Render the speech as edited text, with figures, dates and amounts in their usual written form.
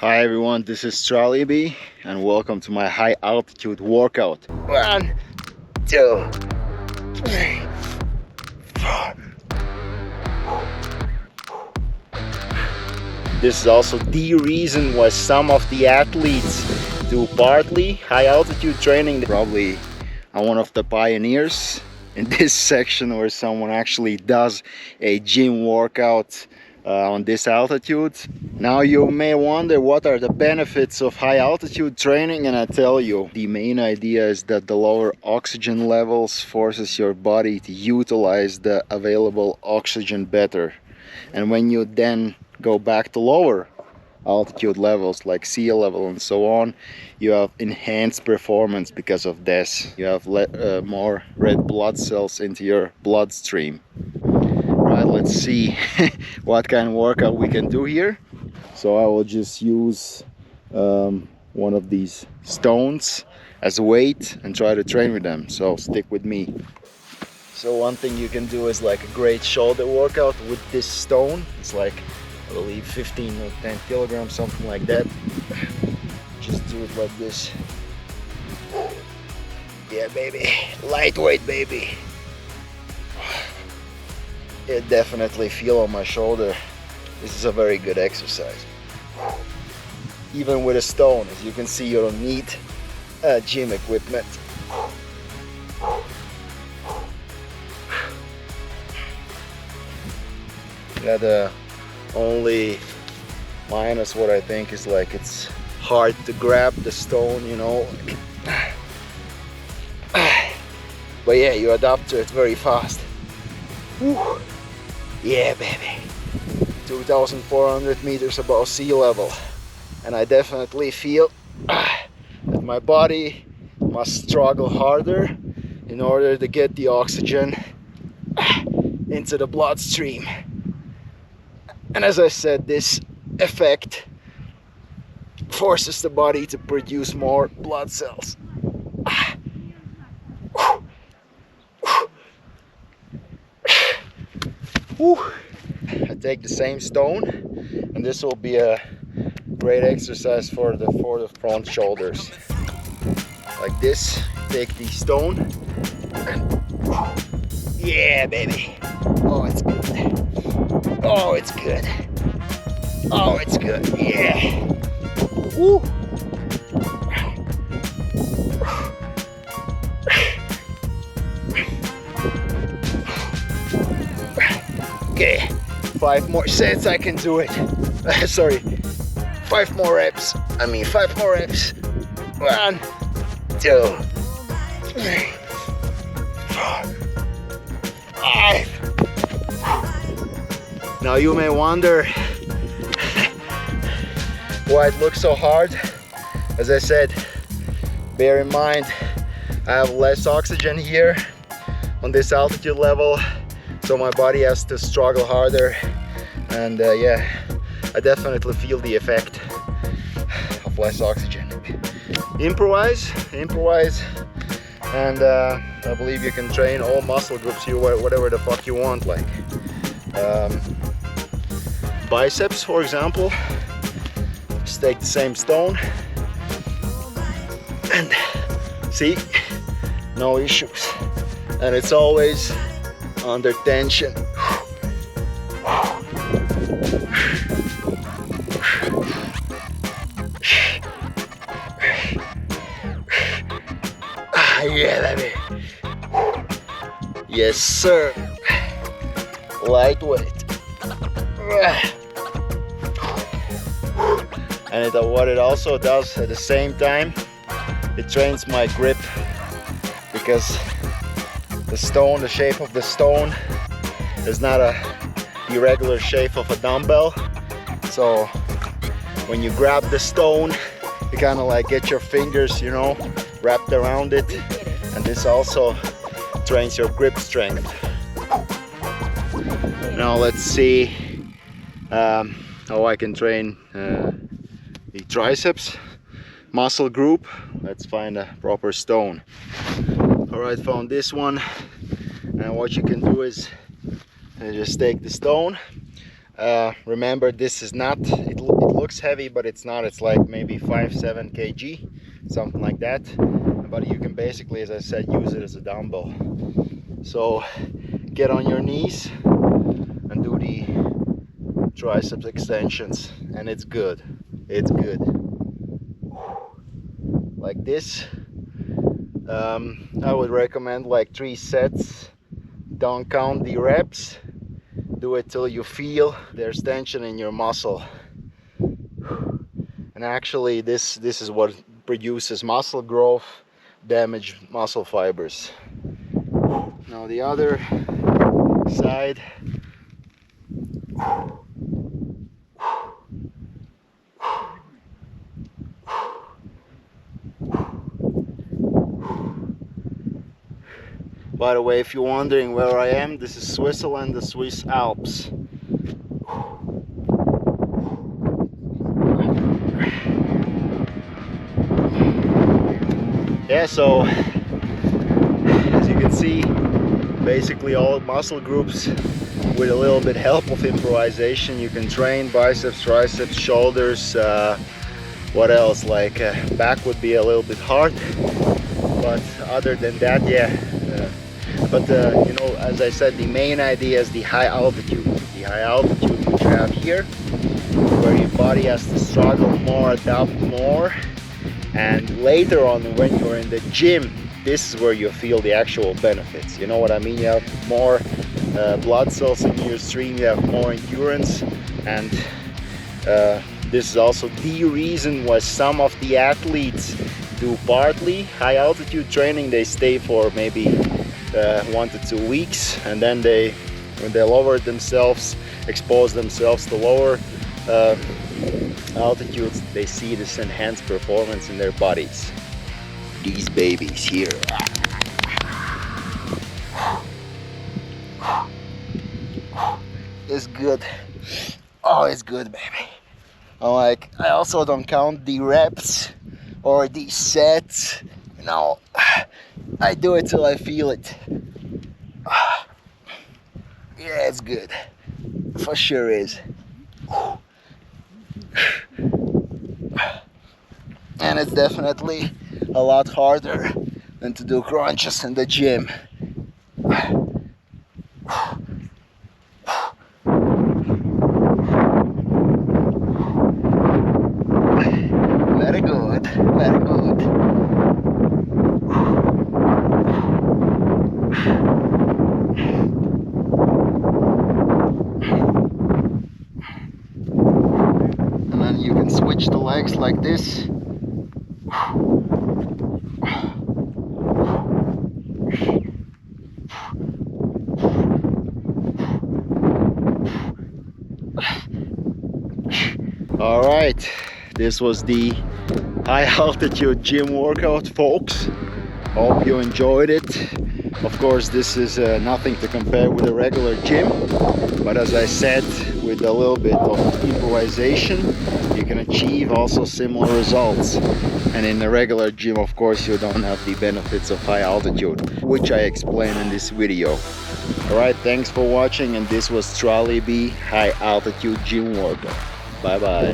Hi everyone, this is Charlie B and welcome to my high altitude workout. 1, 2, 3, 4. This is also the reason why some of the athletes do partly high altitude training. Probably I'm one of the pioneers in this section where someone actually does a gym workout on this altitude. Now you may wonder what are the benefits of high altitude training, and I tell you, the main idea is that the lower oxygen levels forces your body to utilize the available oxygen better. And when you then go back to lower altitude levels like sea level and so on, you have enhanced performance because of this. You have more red blood cells into your bloodstream. Right, let's see what kind of workout we can do here. So I will just use one of these stones as a weight and try to train with them, so stick with me. So one thing you can do is like a great shoulder workout with this stone. It's like, I believe 15 or 10 kilograms, something like that. Just do it like this. Yeah baby, lightweight baby. It definitely feel on my shoulder. This is a very good exercise. Even with a stone, as you can see, you don't need gym equipment. Yeah, the only minus what I think is like it's hard to grab the stone, you know. But yeah, you adapt to it very fast. Woo. Yeah baby, 2,400 meters above sea level, and I definitely feel that my body must struggle harder in order to get the oxygen into the bloodstream. And as I said, this effect forces the body to produce more blood cells. I take the same stone, and this will be a great exercise for the front shoulders. Like this, take the stone, and yeah baby. Oh, it's good. Oh, it's good. Oh, it's good. Yeah. Woo. Okay, 5 more sets, I can do it. Sorry, 5 more reps. 5 more reps. 1, 2, 3, 4, 5. Now you may wonder why it looks so hard. As I said, bear in mind I have less oxygen here on this altitude level, so my body has to struggle harder, and yeah, I definitely feel the effect of less oxygen. Improvise, and I believe you can train all muscle groups here, whatever the fuck you want, like biceps, for example. Just take the same stone, and see, no issues, and it's always under tension. Yeah baby. Yes sir. Lightweight. And what it also does at the same time, it trains my grip, because the stone, the shape of the stone is not a irregular shape of a dumbbell. So when you grab the stone, you kind of like get your fingers, you know, wrapped around it, and this also trains your grip strength. Now let's see how I can train the triceps muscle group. Let's find a proper stone. Alright, found this one, and what you can do is just take the stone Remember, this is not, it looks heavy, but it's not. It's like maybe 5-7 kg, something like that. But you can basically, as I said, use it as a dumbbell. So get on your knees and do the triceps extensions, and it's good. It's good. Like this. I would recommend like 3 sets. Don't count the reps. Do it till you feel there's tension in your muscle. And actually this is what produces muscle growth, damaged muscle fibers. Now the other side. By the way, if you're wondering where I am, this is Switzerland, the Swiss Alps. Yeah, so as you can see, basically all muscle groups with a little bit help of improvisation. You can train biceps, triceps, shoulders, what else, like back would be a little bit hard, but other than that, yeah. But you know, as I said, the main idea is the high altitude. The high altitude which you have here, where your body has to struggle more, adapt more, and later on when you're in the gym, this is where you feel the actual benefits. You know what I mean? You have more blood cells in your stream, you have more endurance, and this is also the reason why some of the athletes do partly high altitude training. They stay for maybe 1 to 2 weeks, and then when they lower themselves, expose themselves to lower altitudes, they see this enhanced performance in their bodies. These babies here. It's good. Oh, it's good, baby. I also don't count the reps or the sets. You know, I do it till I feel it. Yeah, it's good. For sure is. And it's definitely a lot harder than to do crunches in the gym. Very good, very good. And then you can switch the legs like this. All right, this was the high altitude gym workout, folks. Hope you enjoyed it. Of course, this is nothing to compare with a regular gym, but as I said, with a little bit of improvisation, you can achieve also similar results. And in a regular gym, of course, you don't have the benefits of high altitude, which I explain in this video. Alright, thanks for watching, and this was Trolley B High Altitude Gym Workout. Bye bye.